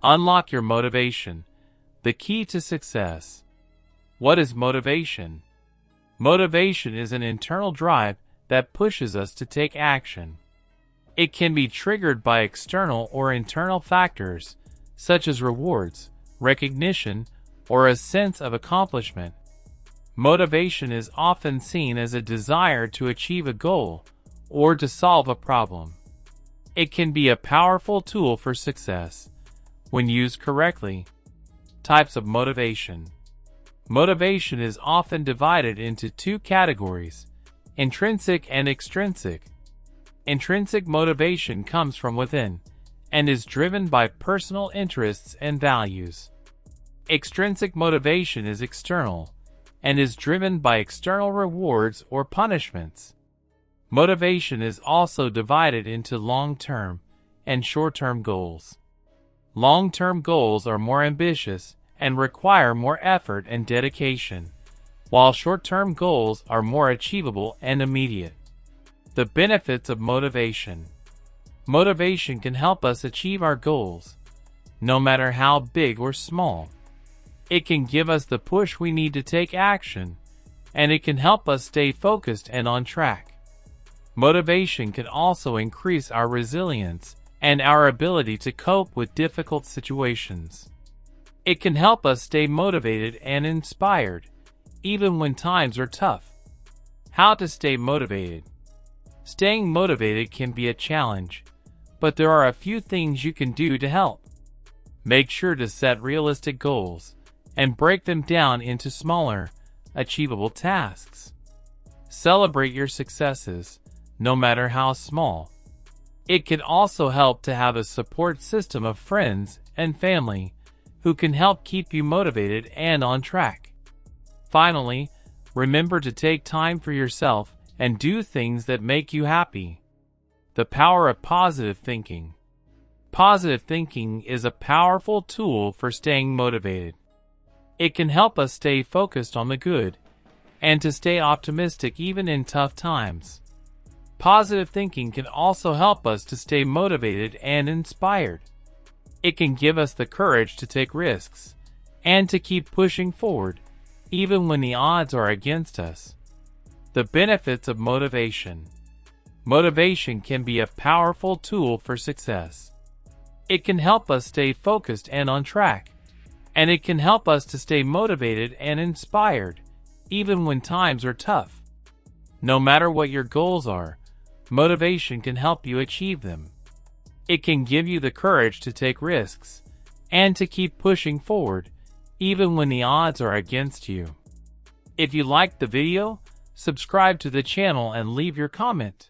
Unlock your motivation. The key to success. What is motivation? Motivation is an internal drive that pushes us to take action. It can be triggered by external or internal factors, such as rewards, recognition, or a sense of accomplishment. Motivation is often seen as a desire to achieve a goal or to solve a problem. It can be a powerful tool for success when used correctly. Types of motivation. Motivation is often divided into two categories: intrinsic and extrinsic. Intrinsic motivation comes from within and is driven by personal interests and values. Extrinsic motivation is external and is driven by external rewards or punishments. Motivation is also divided into long-term and short-term goals. Long-term goals are more ambitious and require more effort and dedication, while short-term goals are more achievable and immediate. The benefits of motivation. Motivation can help us achieve our goals, no matter how big or small. It can give us the push we need to take action, and it can help us stay focused and on track. Motivation can also increase our resilience and our ability to cope with difficult situations. It can help us stay motivated and inspired, even when times are tough. How to stay motivated. Staying motivated can be a challenge, but there are a few things you can do to help. Make sure to set realistic goals and break them down into smaller, achievable tasks. Celebrate your successes, no matter how small. It can also help to have a support system of friends and family who can help keep you motivated and on track. Finally, remember to take time for yourself and do things that make you happy. The power of positive thinking. Positive thinking is a powerful tool for staying motivated. It can help us stay focused on the good and to stay optimistic even in tough times. Positive thinking can also help us to stay motivated and inspired. It can give us the courage to take risks and to keep pushing forward, even when the odds are against us. The benefits of motivation. Motivation can be a powerful tool for success. It can help us stay focused and on track, and it can help us to stay motivated and inspired, even when times are tough. No matter what your goals are, motivation can help you achieve them. It can give you the courage to take risks and to keep pushing forward, even when the odds are against you. If you liked the video, subscribe to the channel and leave your comment.